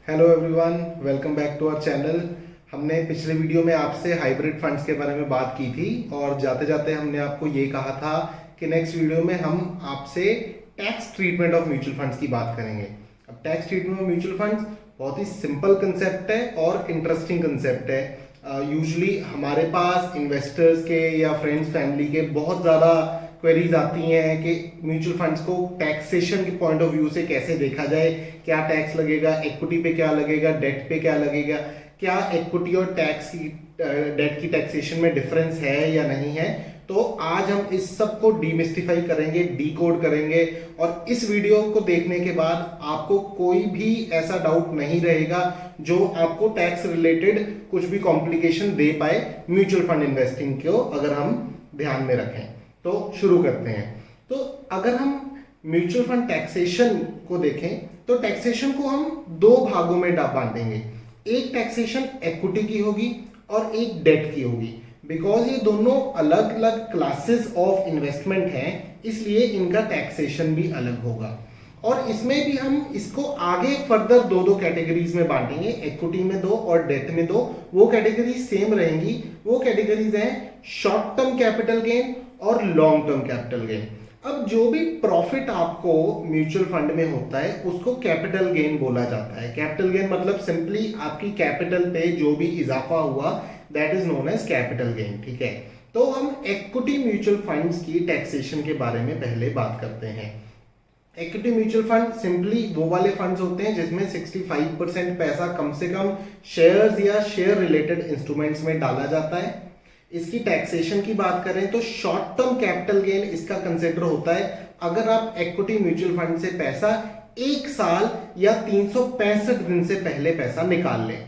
Hello everyone, welcome back to our channel. हमने पिछले video में आपसे हाइब्रिड फंड्स के बारे में बात की थी और जाते जाते हमने आपको ये कहा था कि नेक्स्ट वीडियो में हम आपसे tax treatment of mutual funds की बात करेंगे। अब tax treatment of mutual funds बहुत ही सिंपल कंसेप्ट है और इंटरेस्टिंग कंसेप्ट है। यूजुअली हमारे पास इन्वेस्टर्स के या फ्रेंड्स फैमिली के बहुत ज़्यादा क्वेरीज आती हैं कि म्यूचुअल फंड्स को टैक्सेशन के पॉइंट ऑफ व्यू से कैसे देखा जाए, क्या टैक्स लगेगा, इक्विटी पे क्या लगेगा, डेट पे क्या लगेगा, क्या इक्विटी और टैक्स की डेट की टैक्सेशन में डिफरेंस है या नहीं है। तो आज हम इस सब को डीमिस्टिफाई करेंगे, डीकोड करेंगे और इस वीडियो को देखने के बाद आपको कोई भी ऐसा डाउट नहीं रहेगा जो आपको टैक्स रिलेटेड कुछ भी कॉम्प्लिकेशन दे पाए म्यूचुअल फंड इन्वेस्टिंग को अगर हम ध्यान में रखें। तो शुरू करते हैं। तो अगर हम म्यूचुअल फंड टैक्सेशन को देखें तो टैक्सेशन को हम दो भागों में बांटेंगे। एक टैक्सेशन इक्विटी की होगी और एक डेट की होगी। बिकॉज ये दोनों अलग अलग क्लासेस ऑफ इन्वेस्टमेंट हैं, इसलिए इनका टैक्सेशन भी अलग होगा। और इसमें भी हम इसको आगे फर्दर दो दो कैटेगरीज में बांटेंगे, इक्विटी में दो और डेट में दो। वो कैटेगरीज सेम रहेंगी। वो कैटेगरीज हैं शॉर्ट टर्म कैपिटल गेन और लॉन्ग टर्म कैपिटल गेन। अब जो भी प्रॉफिट आपको म्यूचुअल फंड में होता है उसको कैपिटल गेन बोला जाता है। कैपिटल गेन मतलब सिंपली आपकी कैपिटल पे जो भी इजाफा हुआ, that is known as capital gain. ठीक है, तो हम इक्विटी म्यूचुअल फंड्स की टैक्सेशन के बारे में पहले बात करते हैं। इक्विटी म्यूचुअल फंड सिंपली वो वाले फंड्स होते हैं जिसमें 65% पैसा कम से कम शेयर्स या शेयर रिलेटेड इंस्ट्रूमेंट्स में डाला जाता है। इसकी टैक्सेशन की बात करें तो शॉर्ट टर्म कैपिटल गेन इसका कंसिडर होता है अगर आप इक्विटी म्यूचुअल फंड से पैसा एक साल या 365 दिन से पहले पैसा निकाल लें।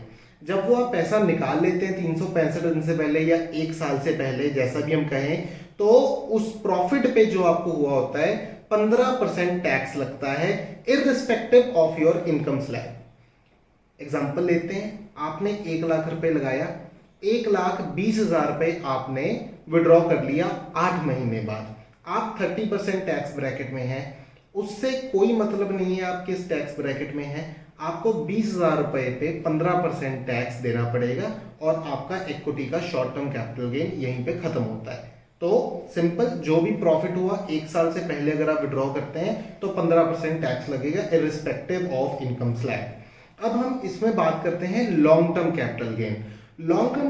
जब वो आप पैसा निकाल लेते हैं 365 दिन से पहले या एक साल से पहले, जैसा भी हम कहें, तो उस प्रॉफिट पे जो आपको हुआ होता है 15% टैक्स लगता है irrespective of your income slab. Example लेते हैं, आपने 1 लाख रुपए लगाया, 1,20,000 रुपए आपने विड्रॉ कर लिया 8 महीने बाद। आप 30% टैक्स ब्रैकेट में हैं, उससे कोई मतलब नहीं है आप किस टैक्स ब्रैकेट में हैं। आपको 20,000 रुपए पे 15% टैक्स देना पड़ेगा और आपका इक्विटी का शॉर्ट टर्म कैपिटल गेन यहीं पे खत्म होता है। तो सिंपल, जो भी प्रॉफिट हुआ एक साल से पहले अगर आप विड्रॉ करते हैं तो 15% टैक्स लगेगा इररिस्पेक्टिव ऑफ इनकम स्लैब। अब हम इसमें बात करते हैं long term capital gain. Long term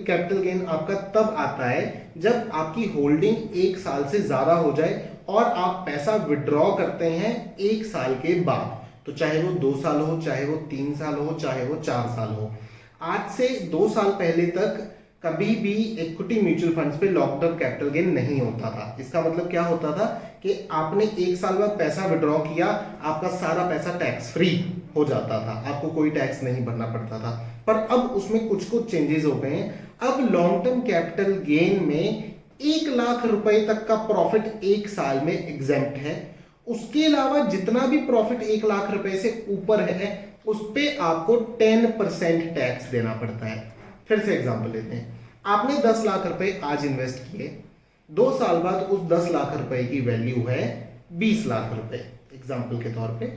capital gain आपका तब आता है जब आपकी होल्डिंग एक साल से ज्यादा हो जाए और आप पैसा विड्रॉ करते हैं एक साल के बाद। तो चाहे वो 2 साल हो, चाहे वो 3 साल हो, चाहे वो 4 साल हो। आज से 2 साल पहले तक कभी भी इक्विटी म्यूचुअल फंड्स पे लॉन्ग टर्म कैपिटल गेन नहीं होता था। इसका मतलब क्या होता था कि आपने एक साल बाद पैसा विड्रॉ किया, आपका सारा पैसा टैक्स फ्री हो जाता था, आपको कोई टैक्स नहीं भरना पड़ता था। पर अब उसमें कुछ चेंजेस हो गए हैं। अब लॉन्ग टर्म कैपिटल गेन में 1 लाख रुपए तक का प्रॉफिट एक साल में एग्जेम्प्ट है। उसके अलावा जितना भी प्रॉफिट 1 लाख रुपए से ऊपर है उस पे आपको 10% टैक्स देना पड़ता है। फिर से एग्जांपल लेते हैं, आपने 10 लाख रुपए आज इन्वेस्ट किए, 2 साल बाद उस 10 लाख रुपए की वैल्यू है 20 लाख रुपए। एग्जांपल के तौर पे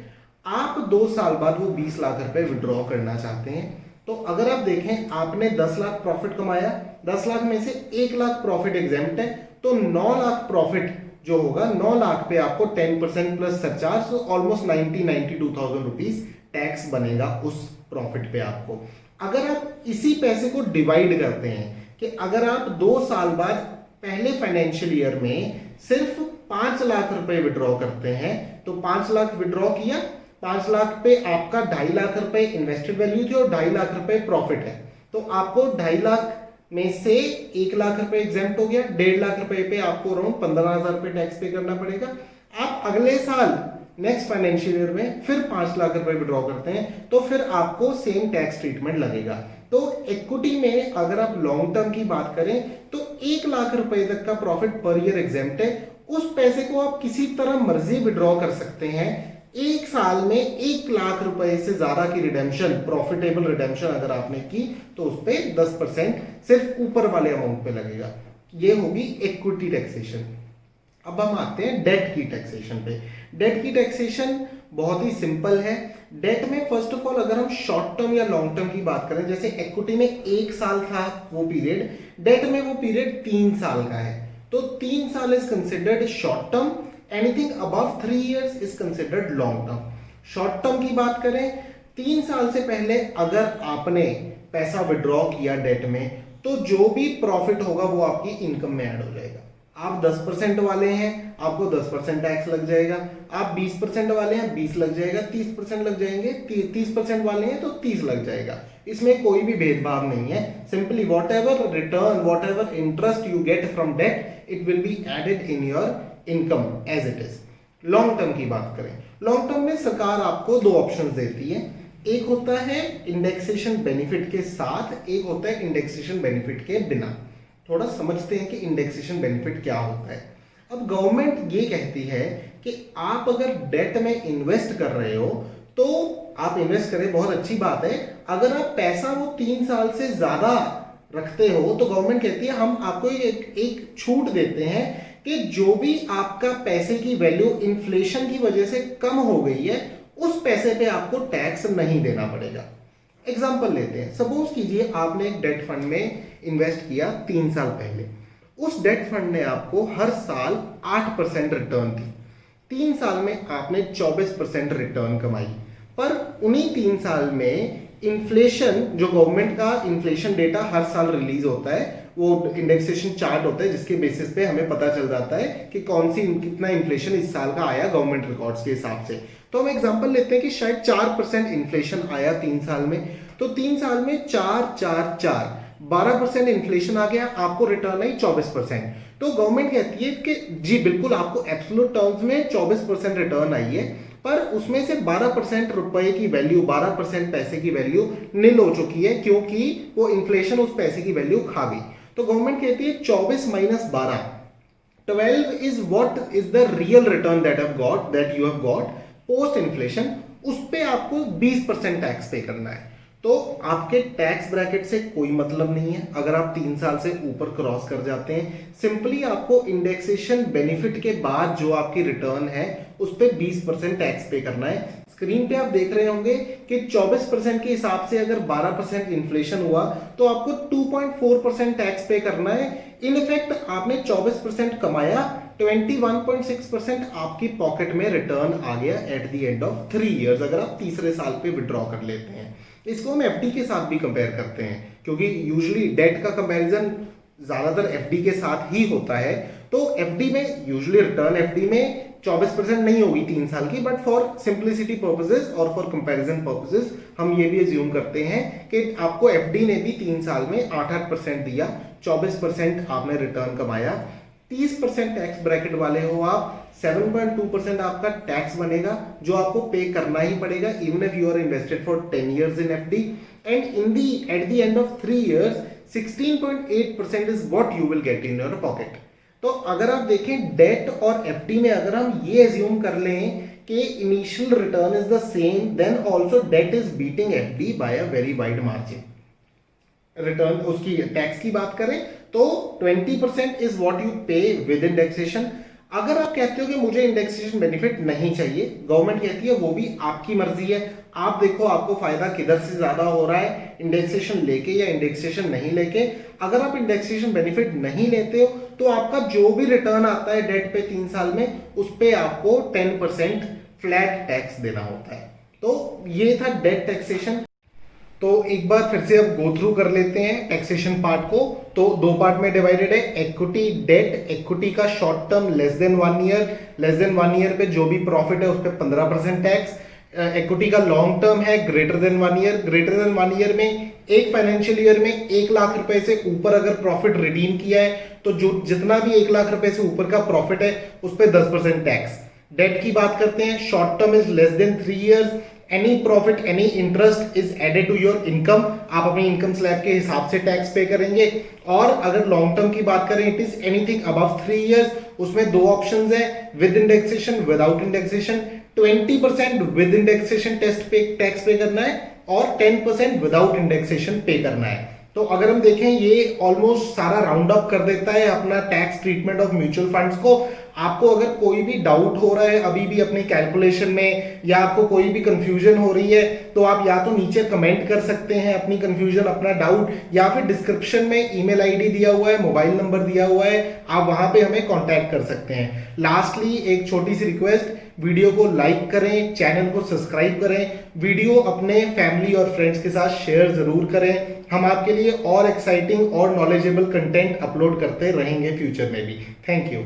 आप 2 साल बाद वो 20 लाख रुपए विड्रॉ करना चाहते हैं। तो अगर आप देखें, आपने 10 लाख प्रॉफिट कमाया, 10 लाख में से 1 लाख प्रॉफिट एग्जेम्प्ट है, तो 9 लाख प्रॉफिट जो होगा, 9 लाख पे आपको 10% प्लस सरचार्ज, तो ऑलमोस्ट 92,000 रुपीज टैक्स बनेगा उस प्रॉफिट पे आपको। अगर आप इसी पैसे को डिवाइड करते हैं कि अगर आप 2 साल बाद पहले फाइनेंशियल ईयर में सिर्फ 5 लाख रुपए विड्रॉ करते हैं, तो 5 लाख विड्रॉ किया, 5 लाख पे आपका 2.5 लाख रुपए इन्वेस्टेड वैल्यू थी और 2.5 लाख रुपए प्रॉफिट है। तो आपको 2.5 लाख में से 1 लाख रुपए एग्जेम्प्ट हो गया, 1.5 लाख रुपए पे आपको अराउंड 15,000 रुपए टैक्स पे करना पड़ेगा। आप अगले साल नेक्स्ट फाइनेंशियल ईयर में फिर 5 लाख रुपए विड्रॉ करते हैं तो फिर आपको सेम टैक्स ट्रीटमेंट लगेगा। तो इक्विटी में अगर आप लॉन्ग टर्म की बात करें तो 1 लाख रुपए तक का प्रॉफिट पर ईयर एग्जेम्प्ट है। उस पैसे को आप किसी तरह मर्जी विड्रॉ कर सकते हैं। एक साल में 1 लाख रुपए से ज्यादा की रिडेम्पशन, प्रॉफिटेबल रिडेम्पशन अगर आपने की तो उस पर 10% सिर्फ ऊपर वाले अमाउंट पे लगेगा। ये होगी इक्विटी टैक्सेशन। अब हम आते हैं डेट की टैक्सेशन पे। डेट की टैक्सेशन बहुत ही सिंपल है। डेट में फर्स्ट ऑफ ऑल अगर हम शॉर्ट टर्म या लॉन्ग टर्म की बात करें, जैसे इक्विटी में 1 साल था वो पीरियड, डेट में वो पीरियड 3 साल का है, तो 3 साल is considered short term, anything above 3 years is considered long term. Short term की बात करें, 3 साल से पहले अगर आपने पैसा विड्रॉ किया डेट में, तो जो भी प्रॉफिट होगा वो आपकी इनकम में ऐड हो जाएगा। आप 10% वाले हैं, आपको 10% टैक्स लग जाएगा। आप 20% वाले हैं, 20 लग जाएगा। 30% लग जाएंगे, 30% वाले हैं तो 30 लग जाएगा। इसमें कोई भी भेदभाव नहीं है। Simply whatever return, whatever interest you get from debt, it will be added in your income as it is. Long term की बात करें, लॉन्ग टर्म में सरकार आपको 2 ऑप्शंस देती है। एक होता है इंडेक्सेशन बेनिफिट के साथ, एक होता है इंडेक्सेशन बेनिफिट के बिना। थोड़ा समझते हैं कि इंडेक्सेशन बेनिफिट क्या होता है। अब गवर्नमेंट ये कहती है कि आप अगर डेट में इन्वेस्ट कर रहे हो तो आप इन्वेस्ट करें, बहुत अच्छी बात है। अगर आप पैसा वो 3 साल से ज्यादा रखते हो तो गवर्नमेंट कहती है हम आपको एक छूट देते हैं कि जो भी आपका पैसे की वैल्यू इन्फ्लेशन की वजह से कम हो गई है, उस पैसे पे आपको टैक्स नहीं देना पड़ेगा। एग्जाम्पल लेते हैं, सपोज कीजिए आपने एक डेट फंड में इन्वेस्ट किया 3 साल पहले। उस डेट फंड ने आपको हर साल 8% रिटर्न दी। 3 साल में आपने 24% रिटर्न कमाई। पर उन्हीं 3 साल में इन्फ्लेशन, जो गवर्नमेंट का इन्फ्लेशन डेटा हर साल रिलीज होता है, वो इंडेक्सेशन चार्ट होता है जिसके बेसिस पे हमें पता चल जाता है कि कितना इन्फ्लेशन इस साल का आया गवर्नमेंट रिकॉर्ड्स के हिसाब से। तो हम एग्जांपल लेते हैं कि शायद 4% इन्फ्लेशन आया 3 साल में, तो 3 साल में 4 4 4 12% इन्फ्लेशन आ गया, आपको रिटर्न आई 24%। तो गवर्नमेंट कहती है कि जी बिल्कुल आपको एब्सोल्यूट टर्म्स में 24% रिटर्न आई है, पर उसमें से 12% रुपए की वैल्यू, 12% पैसे की वैल्यू निल हो चुकी है, क्योंकि वो इन्फ्लेशन उस पैसे की वैल्यू खा गई। तो गवर्नमेंट कहती है 24 - 12, 12 is what is the real return that you have got post inflation. उस पे आपको 20% टैक्स पे करना है। तो आपके टैक्स ब्रैकेट से कोई मतलब नहीं है अगर आप 3 साल से ऊपर क्रॉस कर जाते हैं। सिंपली आपको इंडेक्सेशन बेनिफिट के बाद जो आपकी रिटर्न है उस पे 20% टैक्स पे करना है। स्क्रीन पे आप देख रहे होंगे कि 24% के हिसाब से अगर 12% इन्फ्लेशन हुआ तो आपको 2.4% टैक्स पे करना है। इन इफेक्ट आपने 24% कमाया, 21.6% आपकी पॉकेट में रिटर्न आ गया eight the end of 3 years, अगर आप तीसरे साल पे विड्रॉ कर लेते हैं। इसको हम एफडी के साथ भी कंपेयर करते हैं, क्योंकि यूजुअली डेट का कंपैरिजन ज्यादातर एफडी के साथ ही होता है। तो एफडी में यूजुअली रिटर्न एफडी में 24% नहीं होगी 3 साल की, बट फॉर सिंप्लिसिटी पर्पसेस और फॉर कंपैरिजन पर्पसेस हम ये भी अज्यूम करते हैं कि आपको एफडी ने भी 3 साल में 8% दिया, 24% आपने रिटर्न कमाया। 30% टैक्स ब्रैकेट वाले हो आप, 7.2% आपका टैक्स बनेगा जो आपको पे करना ही पड़ेगा even if you are invested for 10 years in FD. And at the end of 3 years 16.8% is what you will get in your pocket. तो अगर आप देखें डेट और एफडी में अगर हम ये एज्यूम कर लें कि initial return is the same, then also debt is beating FD by a very wide margin. Return उसकी टैक्स की बात करें तो 20% is what you pay with indexation. अगर आप कहते हो कि मुझे इंडेक्सेशन बेनिफिट नहीं चाहिए, गवर्नमेंट कहती है वो भी आपकी मर्जी है। आप देखो आपको फायदा किधर से ज्यादा हो रहा है, इंडेक्सेशन लेके या इंडेक्सेशन नहीं लेके। अगर आप इंडेक्सेशन बेनिफिट नहीं लेते हो तो आपका जो भी रिटर्न आता है डेट पे 3 साल में, उस पे आपको 10% फ्लैट टैक्स देना होता है। तो ये था डेट टैक्सेशन। तो एक बार फिर से अब गो थ्रू कर लेते हैं टैक्सेशन पार्ट को। तो 2 पार्ट में डिवाइडेड है, इक्विटी डेट। इक्विटी का short term less than 1 year पे जो भी प्रॉफिट है उस पर 15% टैक्स। इक्विटी का लॉन्ग टर्म है ग्रेटर देन 1 year में, एक फाइनेंशियल ईयर में 1 लाख रुपए से ऊपर अगर प्रॉफिट रिडीम किया है तो जो जितना भी 1 लाख रुपए से ऊपर का प्रॉफिट है उस पर 10% टैक्स। डेट की बात करते हैं, short term is less than 3 years, any profit any interest is added to your income, आप अपनी इनकम स्लैब के हिसाब से टैक्स पे करेंगे। और अगर लॉन्ग टर्म की बात करें, it is anything above 3 years, उसमें 2 ऑप्शंस है, with indexation without indexation. 20% with indexation tax पे करना है और 10% विदाउट इंडेक्सेशन पे करना है। तो अगर हम देखें ये ऑलमोस्ट सारा राउंड अप कर देता है अपना tax treatment of mutual funds को। आपको अगर कोई भी डाउट हो रहा है अभी भी अपनी कैलकुलेशन में, या आपको कोई भी कंफ्यूजन हो रही है, तो आप या तो नीचे कमेंट कर सकते हैं अपनी कंफ्यूजन, अपना डाउट, या फिर डिस्क्रिप्शन में ईमेल आईडी दिया हुआ है, मोबाइल नंबर दिया हुआ है, आप वहां पे हमें कांटेक्ट कर सकते हैं। लास्टली एक छोटी सी रिक्वेस्ट, वीडियो को लाइक करें, चैनल को सब्सक्राइब करें, वीडियो अपने फैमिली और फ्रेंड्स के साथ शेयर जरूर करें। हम आपके लिए और एक्साइटिंग और नॉलेजेबल कंटेंट अपलोड करते रहेंगे फ्यूचर में भी। Thank you.